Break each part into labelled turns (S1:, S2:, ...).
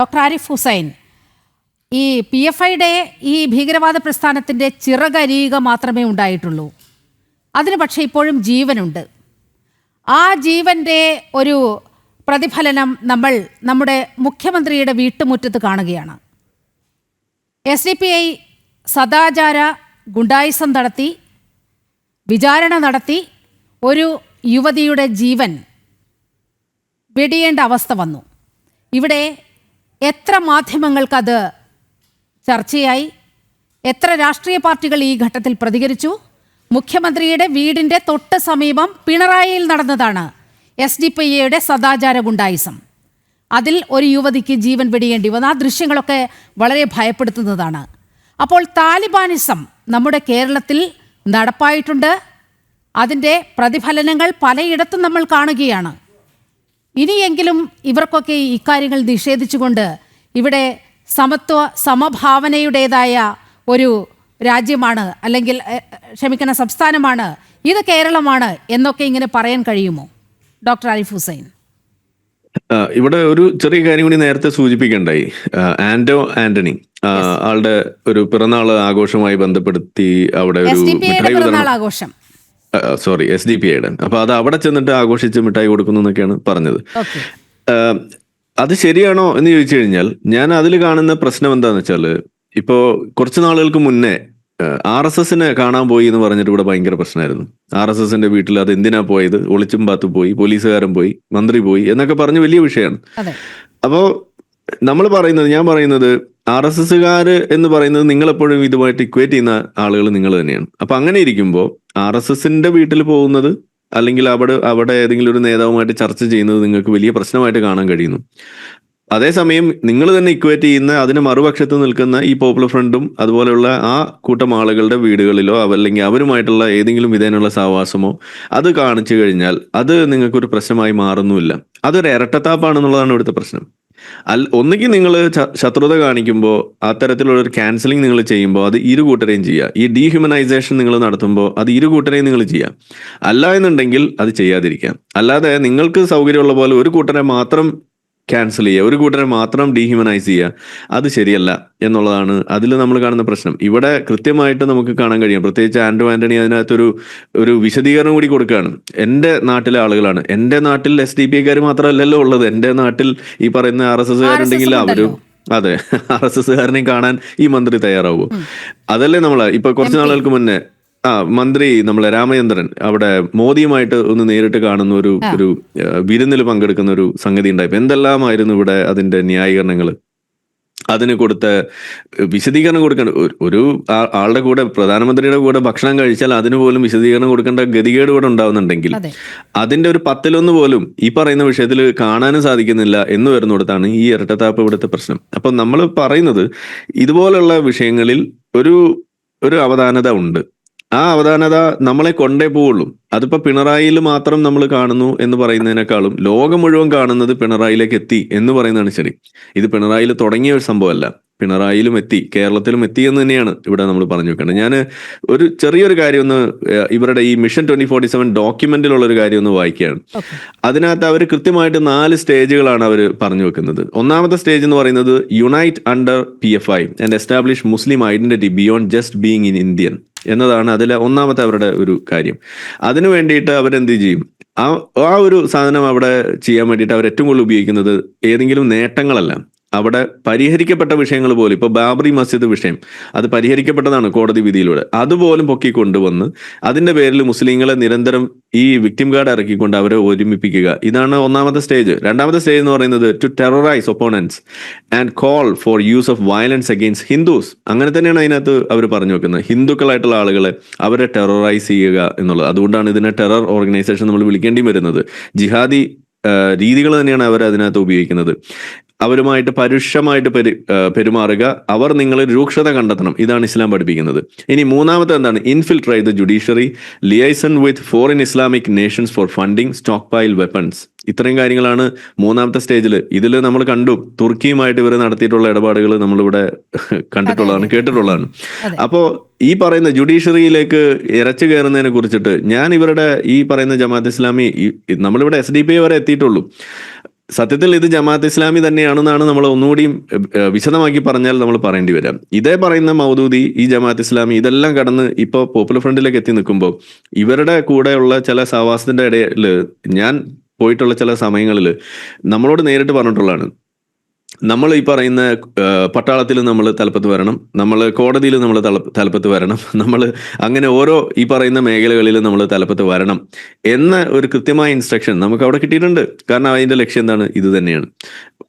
S1: Doctor Arif Hussain, ഈ PFIയുടെ ഈ ഭീകരവാദ പ്രസ്ഥാനത്തിൻ്റെ ചിറകരിയുക മാത്രമേ ഉണ്ടായിട്ടുള്ളൂ. അതിന് പക്ഷേ ഇപ്പോഴും ജീവനുണ്ട്. ആ ജീവൻ്റെ ഒരു പ്രതിഫലനം നമ്മൾ നമ്മുടെ മുഖ്യമന്ത്രിയുടെ വീട്ടുമുറ്റത്ത് കാണുകയാണ്. SDPI സദാചാര ഗുണ്ടായിസം നടത്തി, വിചാരണ നടത്തി ഒരു യുവതിയുടെ ജീവൻ വെടിയേണ്ട അവസ്ഥ വന്നു. ഇവിടെ എത്ര മാധ്യമങ്ങൾക്കത് ചർച്ചയായി, എത്ര രാഷ്ട്രീയ പാർട്ടികൾ ഈ ഘട്ടത്തിൽ പ്രതികരിച്ചു. മുഖ്യമന്ത്രിയുടെ വീടിൻ്റെ തൊട്ട് സമീപം പിണറായിയിൽ നടന്നതാണ് SDPIയുടെ സദാചാര ഗുണ്ടായിസം. അതിൽ ഒരു യുവതിക്ക് ജീവൻ വെടിയേണ്ടി വന്നു. ആ ദൃശ്യങ്ങളൊക്കെ വളരെ ഭയപ്പെടുത്തുന്നതാണ്. അപ്പോൾ താലിബാനിസം നമ്മുടെ കേരളത്തിൽ നടപ്പായിട്ടുണ്ട്. അതിൻ്റെ പ്രതിഫലനങ്ങൾ പലയിടത്തും നമ്മൾ കാണുകയാണ്. ഇനിയെങ്കിലും ഇവർക്കൊക്കെ ഇക്കാര്യങ്ങൾ നിഷേധിച്ചുകൊണ്ട് ഇവിടെ സമഭാവനയുടേതായ ഒരു രാജ്യമാണ്, അല്ലെങ്കിൽ ക്ഷമിക്കുന്ന സംസ്ഥാനമാണ് ഇത്, കേരളമാണ് എന്നൊക്കെ ഇങ്ങനെ പറയാൻ കഴിയുമോ ഡോക്ടർ ആരിഫ് ഹുസൈൻ?
S2: ഇവിടെ ഒരു ചെറിയ കാര്യം കൂടി നേരത്തെ സൂചിപ്പിക്കണ്ടായി. ആന്റണി ആളുടെ ഒരു പിറന്നാൾ ആഘോഷവുമായി ബന്ധപ്പെടുത്തി അവിടെ ഒരു
S1: പിറന്നാൾ ആഘോഷം,
S2: സോറി SDPIയുടെ, അപ്പൊ അത് അവിടെ ചെന്നിട്ട് ആഘോഷിച്ച് മിഠായി കൊടുക്കുന്നു എന്നൊക്കെയാണ് പറഞ്ഞത്. അത് ശരിയാണോ എന്ന് ചോദിച്ചു കഴിഞ്ഞാൽ ഞാൻ അതിൽ കാണുന്ന പ്രശ്നം എന്താന്ന് വെച്ചാല്, ഇപ്പോ കുറച്ചു നാളുകൾക്ക് മുന്നേ RSSനെ കാണാൻ പോയി എന്ന് പറഞ്ഞിട്ട് ഇവിടെ ഭയങ്കര പ്രശ്നമായിരുന്നു. RSSന്റെ വീട്ടിൽ അത് എന്തിനാ പോയത്, ഒളിച്ചും പാത്തു പോയി, പോലീസുകാരൻ പോയി, മന്ത്രി പോയി എന്നൊക്കെ പറഞ്ഞ് വലിയ വിഷയമാണ്. അപ്പോ ഞാൻ പറയുന്നത് RSSകാര് എന്ന് പറയുന്നത് നിങ്ങളെപ്പോഴും ഇതുമായിട്ട് ഇക്വേറ്റ് ചെയ്യുന്ന ആളുകൾ നിങ്ങൾ തന്നെയാണ്. അപ്പൊ അങ്ങനെ ഇരിക്കുമ്പോൾ RSSന്റെ വീട്ടിൽ പോകുന്നത് അല്ലെങ്കിൽ അവിടെ ഏതെങ്കിലും ഒരു നേതാവുമായിട്ട് ചർച്ച ചെയ്യുന്നത് നിങ്ങൾക്ക് വലിയ പ്രശ്നമായിട്ട് കാണാൻ കഴിയുന്നു. അതേസമയം നിങ്ങൾ തന്നെ ഇക്വേറ്റ് ചെയ്യുന്ന, അതിന് മറുപക്ഷത്ത് നിൽക്കുന്ന ഈ പോപ്പുലർ ഫ്രണ്ടും അതുപോലെയുള്ള ആ കൂട്ടം ആളുകളുടെ വീടുകളിലോ അല്ലെങ്കിൽ അവരുമായിട്ടുള്ള ഏതെങ്കിലും വിധേനയുള്ള സഹവാസമോ അത് കാണിച്ചു കഴിഞ്ഞാൽ അത് നിങ്ങൾക്കൊരു പ്രശ്നമായി മാറുന്നുമില്ല. അതൊരു ഇരട്ടത്താപ്പാണെന്നുള്ളതാണ് ഇവിടുത്തെ പ്രശ്നം. ഒന്നുകിൽ നിങ്ങൾ ശത്രുത കാണിക്കുമ്പോൾ അത്തരത്തിലുള്ള ഒരു ക്യാൻസലിംഗ് നിങ്ങൾ ചെയ്യുമ്പോൾ അത് ഇരു കൂട്ടരെയും ചെയ്യുക. ഈ ഡീഹ്യൂമനൈസേഷൻ നിങ്ങൾ നടത്തുമ്പോൾ അത് ഇരു കൂട്ടരെയും നിങ്ങൾ ചെയ്യുക. അല്ല എന്നുണ്ടെങ്കിൽ അത് ചെയ്യാതിരിക്കാം. അല്ലാതെ നിങ്ങൾക്ക് സൗകര്യമുള്ള പോലെ ഒരു കൂട്ടരെ മാത്രം ക്യാൻസൽ ചെയ്യുക, ഒരു കൂട്ടരെ മാത്രം ഡീഹ്യൂമനൈസ് ചെയ്യുക, അത് ശരിയല്ല എന്നുള്ളതാണ് അതിൽ നമ്മൾ കാണുന്ന പ്രശ്നം. ഇവിടെ കൃത്യമായിട്ട് നമുക്ക് കാണാൻ കഴിയും. പ്രത്യേകിച്ച് ആന്റണി അതിനകത്തൊരു വിശദീകരണം കൂടി കൊടുക്കുകയാണ്. എൻ്റെ നാട്ടിലെ ആളുകളാണ്, എൻ്റെ നാട്ടിൽ SDPIക്കാർ മാത്രമല്ലല്ലോ ഉള്ളത്, എൻ്റെ നാട്ടിൽ ഈ പറയുന്ന RSSകാരുണ്ടെങ്കിൽ അവരും, അതെ, RSSകാരനെയും കാണാൻ ഈ മന്ത്രി തയ്യാറാവുമോ? അതല്ലേ ഇപ്പൊ കുറച്ച് നാളുകൾക്ക് മുന്നേ മന്ത്രി രാമചന്ദ്രൻ അവിടെ മോദിയുമായിട്ട് ഒന്ന് നേരിട്ട് കാണുന്ന ഒരു വിരുന്നിൽ പങ്കെടുക്കുന്ന ഒരു സംഗതി ഉണ്ടായപ്പോ എന്തെല്ലാമായിരുന്നു ഇവിടെ അതിന്റെ ന്യായീകരണങ്ങൾ, അതിന് കൊടുത്ത വിശദീകരണം കൊടുക്കേണ്ട ഒരു ആളുടെ കൂടെ, പ്രധാനമന്ത്രിയുടെ കൂടെ ഭക്ഷണം കഴിച്ചാൽ അതിന് പോലും വിശദീകരണം കൊടുക്കേണ്ട ഗതികേട് കൂടെ ഉണ്ടാവുന്നുണ്ടെങ്കിൽ അതിന്റെ ഒരു 10-1 പോലും ഈ പറയുന്ന വിഷയത്തിൽ കാണാനും സാധിക്കുന്നില്ല എന്ന് വരുന്നിടത്താണ് ഈ ഇരട്ടത്താപ്പ് ഇവിടുത്തെ പ്രശ്നം. അപ്പൊ നമ്മൾ പറയുന്നത് ഇതുപോലുള്ള വിഷയങ്ങളിൽ ഒരു അവധാനത ഉണ്ട്. ആ അവധാനത നമ്മളെ കൊണ്ടേ പോവുള്ളൂ. അതിപ്പോ പിണറായിയിൽ മാത്രം നമ്മൾ കാണുന്നു എന്ന് പറയുന്നതിനേക്കാളും ലോകം മുഴുവൻ കാണുന്നത് പിണറായിലേക്ക് എത്തി എന്ന് പറയുന്നതാണ് ശരി. ഇത് പിണറായിയിൽ തുടങ്ങിയ ഒരു സംഭവമല്ല, പിണറായിലും എത്തി, കേരളത്തിലും എത്തി എന്ന് തന്നെയാണ് ഇവിടെ നമ്മൾ പറഞ്ഞു വെക്കേണ്ടത്. ഞാൻ ഒരു ചെറിയൊരു കാര്യം ഒന്ന് ഇവരുടെ ഈ മിഷൻ 2047 ഡോക്യുമെന്റിലുള്ള ഒരു കാര്യം ഒന്ന് വായിക്കുകയാണ്. അതിനകത്ത് അവർ കൃത്യമായിട്ട് 4 സ്റ്റേജുകളാണ് അവർ പറഞ്ഞു വെക്കുന്നത്. ഒന്നാമത്തെ സ്റ്റേജ് എന്ന് പറയുന്നത് unite under PFI and establish Muslim identity beyond just being in Indian എന്നതാണ് അതിലെ ഒന്നാമത്തെ അവരുടെ ഒരു കാര്യം. അതിനു വേണ്ടിയിട്ട് അവരെന്ത് ചെയ്യും, ആ ഒരു സാധനം അവിടെ ചെയ്യാൻ വേണ്ടിയിട്ട് അവർ ഏറ്റവും കൂടുതൽ ഉപയോഗിക്കുന്നത് ഏതെങ്കിലും നേട്ടങ്ങളല്ല, അവിടെ പരിഹരിക്കപ്പെട്ട വിഷയങ്ങൾ പോലും, ഇപ്പൊ ബാബറി മസ്ജിദ് വിഷയം അത് പരിഹരിക്കപ്പെട്ടതാണ് കോടതി വിധിയിലൂടെ, അതുപോലും പൊക്കിക്കൊണ്ടുവന്ന് അതിന്റെ പേരിൽ മുസ്ലിങ്ങളെ നിരന്തരം ഈ വിക്ടിം കാർഡ് ഇറക്കിക്കൊണ്ട് അവരെ ഒരുമിപ്പിക്കുക. ഇതാണ് ഒന്നാമത്തെ സ്റ്റേജ്. രണ്ടാമത്തെ സ്റ്റേജ് എന്ന് പറയുന്നത് to terrorise opponents and call for use of violence against Hindus. അങ്ങനെ തന്നെയാണ് അതിനകത്ത് അവർ പറഞ്ഞു വെക്കുന്നത്. ഹിന്ദുക്കളായിട്ടുള്ള ആളുകളെ അവരെ ടെററൈസ് ചെയ്യുക എന്നുള്ളത്. അതുകൊണ്ടാണ് ഇതിനെ ടെറർ ഓർഗനൈസേഷൻ നമ്മൾ വിളിക്കേണ്ടി വരുന്നത്. ജിഹാദി രീതികൾ തന്നെയാണ് അവർ അതിനകത്ത് ഉപയോഗിക്കുന്നത്. അവരുമായിട്ട് പരുഷമായിട്ട് പെരുമാറുക, അവർ നിങ്ങൾ രൂക്ഷത കണ്ടെത്തണം, ഇതാണ് ഇസ്ലാം പഠിപ്പിക്കുന്നത്. ഇനി മൂന്നാമത്തെ എന്താണ്, infiltrate the judiciary, liaison with foreign Islamic nations for funding, stockpile weapons. ഇത്രയും കാര്യങ്ങളാണ് മൂന്നാമത്തെ സ്റ്റേജിൽ. ഇതിൽ നമ്മൾ കണ്ടു തുർക്കിയുമായിട്ട് ഇവർ നടത്തിയിട്ടുള്ള ഇടപാടുകൾ നമ്മളിവിടെ കണ്ടിട്ടുള്ളതാണ്, കേട്ടിട്ടുള്ളതാണ്. അപ്പോ ഈ പറയുന്ന ജുഡീഷ്യറിയിലേക്ക് ഇരച്ചു കയറുന്നതിനെ കുറിച്ചിട്ട് ഞാൻ ഇവരുടെ ഈ പറയുന്ന ജമാഅത്ത് ഇസ്ലാമി, നമ്മളിവിടെ SDPI വരെ എത്തിയിട്ടുള്ളൂ. സത്യത്തിൽ ഇത് ജമാഅത്ത് ഇസ്ലാമി തന്നെയാണെന്നാണ് നമ്മൾ ഒന്നുകൂടിയും വിശദമാക്കി പറഞ്ഞാൽ നമ്മൾ പറയേണ്ടി വരാം. ഇതേ പറയുന്ന മൗദൂദി, ഈ ജമാഅത്ത് ഇസ്ലാമി ഇതെല്ലാം കടന്ന് ഇപ്പോൾ പോപ്പുലർ ഫ്രണ്ടിലേക്ക് എത്തി നിൽക്കുമ്പോൾ ഇവരുടെ കൂടെയുള്ള ചില സഹവാസത്തിന്റെ ഇടയിൽ ഞാൻ പോയിട്ടുള്ള ചില സമയങ്ങളിൽ നമ്മളോട് നേരിട്ട് പറഞ്ഞിട്ടുള്ളതാണ്, നമ്മൾ ഈ പറയുന്ന പട്ടാളത്തിൽ നമ്മൾ തലപ്പത്ത് വരണം, നമ്മൾ കോടതിയിൽ നമ്മൾ തലപ്പത്ത് വരണം, നമ്മൾ അങ്ങനെ ഓരോ ഈ പറയുന്ന മേഖലകളിൽ നമ്മൾ തലപ്പത്ത് വരണം എന്ന ഒരു കൃത്യമായ ഇൻസ്ട്രക്ഷൻ നമുക്ക് അവിടെ കിട്ടിയിട്ടുണ്ട്. കാരണം അതിന്റെ ലക്ഷ്യം എന്താണ്? ഇത് തന്നെയാണ്.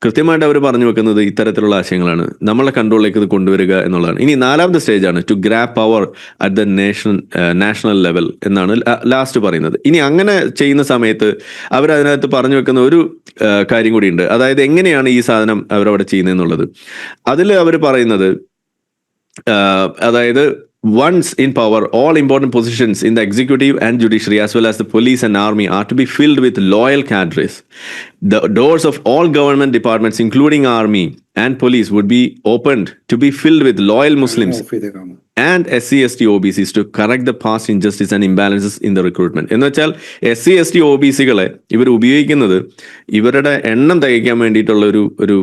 S2: കൃത്യമായിട്ട് അവർ പറഞ്ഞു വെക്കുന്നത് ഇത്തരത്തിലുള്ള ആശയങ്ങളാണ്, നമ്മളെ കൺട്രോളിലേക്ക് ഇത് കൊണ്ടുവരിക എന്നുള്ളതാണ്. ഇനി 4ാമത്തെ സ്റ്റേജാണ് to grab power at the national level എന്നാണ് ലാസ്റ്റ് പറയുന്നത്. ഇനി അങ്ങനെ ചെയ്യുന്ന സമയത്ത് അവരതിനകത്ത് പറഞ്ഞു വെക്കുന്ന ഒരു കാര്യം കൂടിയുണ്ട്. അതായത് എങ്ങനെയാണ് ഈ സാധനം അവരവിടെ ചെയ്യുന്നതെന്നുള്ളത്. അതിൽ അവർ പറയുന്നത് അതായത് once in power, all important positions in the executive and judiciary as well as the police and army are to be filled with loyal cadres. The doors of all government departments including army and police would be opened to be filled with loyal Muslims and SC/ST OBCs to correct the past injustice and imbalances in the recruitment. എന്ന് വെച്ചാൽ SC/ST OBCകളെ ഇവർ ഉപയോഗിക്കുന്നത് ഇവരുടെ എണ്ണം തികയ്ക്കാൻ വേണ്ടിയിട്ടുള്ള ഒരു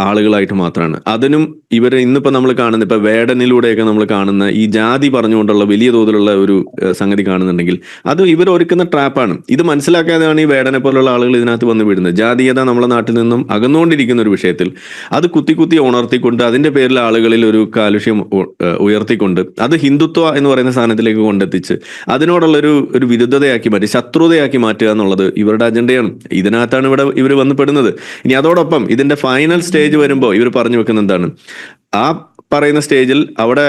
S2: ആളുകളായിട്ട് മാത്രമാണ്. അതിനും ഇവർ ഇന്നിപ്പോൾ നമ്മൾ കാണുന്ന ഇപ്പൊ വേടനിലൂടെയൊക്കെ നമ്മൾ കാണുന്ന ഈ ജാതി പറഞ്ഞുകൊണ്ടുള്ള വലിയ തോതിലുള്ള ഒരു സംഗതി കാണുന്നുണ്ടെങ്കിൽ അത് ഇവർ ഒരുക്കുന്ന ട്രാപ്പാണ്. ഇത് മനസ്സിലാക്കാതെയാണ് ഈ വേടനെ പോലുള്ള ആളുകൾ ഇതിനകത്ത് വന്ന് വിടുന്നത്. ജാതീയത നമ്മുടെ നാട്ടിൽ നിന്നും അകന്നുകൊണ്ടിരിക്കുന്ന ഒരു വിഷയത്തിൽ അത് കുത്തി ഉണർത്തിക്കൊണ്ട് അതിന്റെ പേരിൽ ആളുകളിൽ ഒരു കാലുഷ്യം ഉയർത്തിക്കൊണ്ട് അത് ഹിന്ദുത്വ എന്ന് പറയുന്ന സാധനത്തിലേക്ക് കൊണ്ടെത്തിച്ച് അതിനോടുള്ള ഒരു വിരുദ്ധതയാക്കി മാറ്റി, ശത്രുതയാക്കി മാറ്റുക എന്നുള്ളത് ഇവരുടെ അജണ്ടയാണ്. ഇതിനകത്താണ് ഇവർ വന്ന് പെടുന്നത്. ഇനി അതോടൊപ്പം ഇതിന്റെ ഫൈനൽ സ്റ്റേജ് വരുമ്പോൾ ഇവർ പറഞ്ഞു വെക്കുന്ന എന്താണ്, ആ പറയുന്ന സ്റ്റേജിൽ അവിടെ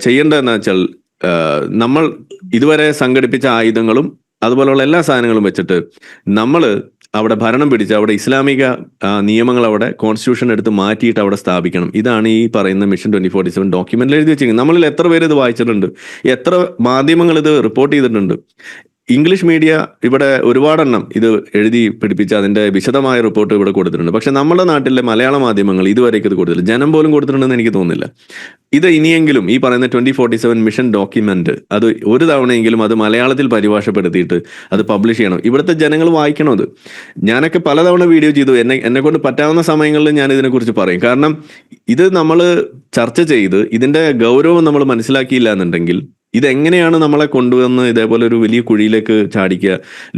S2: ചെയ്യേണ്ടതെന്ന് വെച്ചാൽ നമ്മൾ ഇതുവരെ സംഘടിപ്പിച്ച ആയുധങ്ങളും അതുപോലെയുള്ള എല്ലാ സാധനങ്ങളും വെച്ചിട്ട് നമ്മൾ അവിടെ ഭരണം പിടിച്ച് അവിടെ ഇസ്ലാമിക നിയമങ്ങൾ അവിടെ കോൺസ്റ്റിറ്റ്യൂഷൻ എടുത്ത് മാറ്റിയിട്ട് അവിടെ സ്ഥാപിക്കണം. ഇതാണ് ഈ പറയുന്ന മിഷൻ 2047 ഡോക്യുമെന്റിൽ എഴുതി വെച്ചിരിക്കുന്നത്. നമ്മളിൽ എത്ര പേര് ഇത് വായിച്ചിട്ടുണ്ട്, എത്ര മാധ്യമങ്ങൾ ഇത് റിപ്പോർട്ട് ചെയ്തിട്ടുണ്ട്. ഇംഗ്ലീഷ് മീഡിയ ഇവിടെ ഒരുപാടെണ്ണം ഇത് എഴുതി പിടിപ്പിച്ച് അതിന്റെ വിശദമായ റിപ്പോർട്ട് ഇവിടെ കൊടുത്തിട്ടുണ്ട്. പക്ഷെ നമ്മുടെ നാട്ടിലെ മലയാള മാധ്യമങ്ങൾ ഇതുവരേക്ക് ഇത് കൊടുത്തില്ല. ജനം പോലും കൊടുത്തിട്ടുണ്ടെന്ന് എനിക്ക് തോന്നുന്നില്ല. ഇത് ഇനിയെങ്കിലും ഈ പറയുന്ന 2047 മിഷൻ ഡോക്യുമെന്റ് അത് ഒരു തവണയെങ്കിലും അത് മലയാളത്തിൽ പരിഭാഷപ്പെടുത്തിയിട്ട് അത് പബ്ലിഷ് ചെയ്യണം. ഇവിടുത്തെ ജനങ്ങൾ വായിക്കണം. അത് ഞാനൊക്കെ പലതവണ വീഡിയോ ചെയ്തു. എന്നെ കൊണ്ട് പറ്റാവുന്ന സമയങ്ങളിൽ ഞാൻ ഇതിനെക്കുറിച്ച് പറയും. കാരണം ഇത് നമ്മൾ ചർച്ച ചെയ്ത് ഇതിന്റെ ഗൗരവം നമ്മൾ മനസ്സിലാക്കിയില്ല എന്നുണ്ടെങ്കിൽ ഇതെങ്ങനെയാണ് നമ്മളെ കൊണ്ടുവന്ന് ഇതേപോലെ ഒരു വലിയ കുഴിയിലേക്ക് ചാടിക്കുക.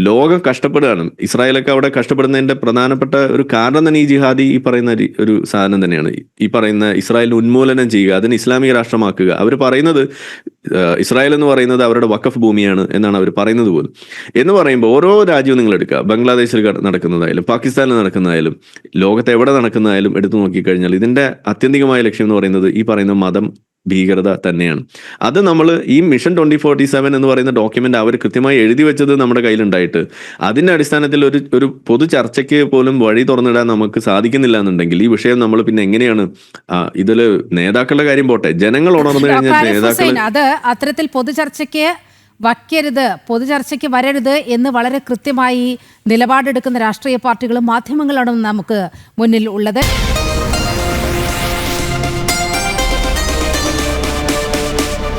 S2: ലോകം കഷ്ടപ്പെടുകയാണ്. ഇസ്രായേലൊക്കെ അവിടെ കഷ്ടപ്പെടുന്നതിന്റെ പ്രധാനപ്പെട്ട ഒരു കാരണം തന്നെ ഈ ജിഹാദി ഈ പറയുന്ന ഒരു സാധനം തന്നെയാണ്. ഈ പറയുന്ന ഇസ്രായേൽ ഉന്മൂലനം ചെയ്യുക, അതിന് ഇസ്ലാമിക രാഷ്ട്രമാക്കുക. അവർ പറയുന്നത് ഇസ്രായേൽ എന്ന് പറയുന്നത് അവരുടെ വഖഫ് ഭൂമിയാണ് എന്നാണ് അവർ പറയുന്നത് പോലും. എന്ന് പറയുമ്പോൾ ഓരോ രാജ്യവും നിങ്ങൾ എടുക്കുക, ബംഗ്ലാദേശിൽ നടക്കുന്നതായാലും പാകിസ്ഥാനിൽ നടക്കുന്നതായാലും ലോകത്ത് എവിടെ നടക്കുന്നതായാലും എടുത്തു നോക്കിക്കഴിഞ്ഞാൽ ഇതിന്റെ ആത്യന്തികമായ ലക്ഷ്യം എന്ന് പറയുന്നത് ഈ പറയുന്ന മതം ഭീകരത തന്നെയാണ്. അത് നമ്മൾ ഈ മിഷൻ 2047 എന്ന് പറയുന്ന ഡോക്യുമെന്റ് അവർ കൃത്യമായി എഴുതി വെച്ചത് നമ്മുടെ കയ്യിലുണ്ടായിട്ട് അതിന്റെ അടിസ്ഥാനത്തിൽ ഒരു പൊതു ചർച്ചയ്ക്ക് പോലും വഴി തുറന്നിടാൻ നമുക്ക് സാധിക്കുന്നില്ല എന്നുണ്ടെങ്കിൽ ഈ വിഷയം നമ്മൾ പിന്നെ എങ്ങനെയാണ് ഇതില് നേതാക്കളുടെ കാര്യം പോട്ടെ, ജനങ്ങൾ ഉണർന്നു കഴിഞ്ഞാൽ നേതാക്കൾ
S1: അത് അത്തരത്തിൽ പൊതുചർച്ചയ്ക്ക് വയ്ക്കരുത്, പൊതുചർച്ചയ്ക്ക് വരരുത് എന്ന് വളരെ കൃത്യമായി നിലപാടെടുക്കുന്ന രാഷ്ട്രീയ പാർട്ടികളും മാധ്യമങ്ങളാണ് നമുക്ക് മുന്നിൽ ഉള്ളത്.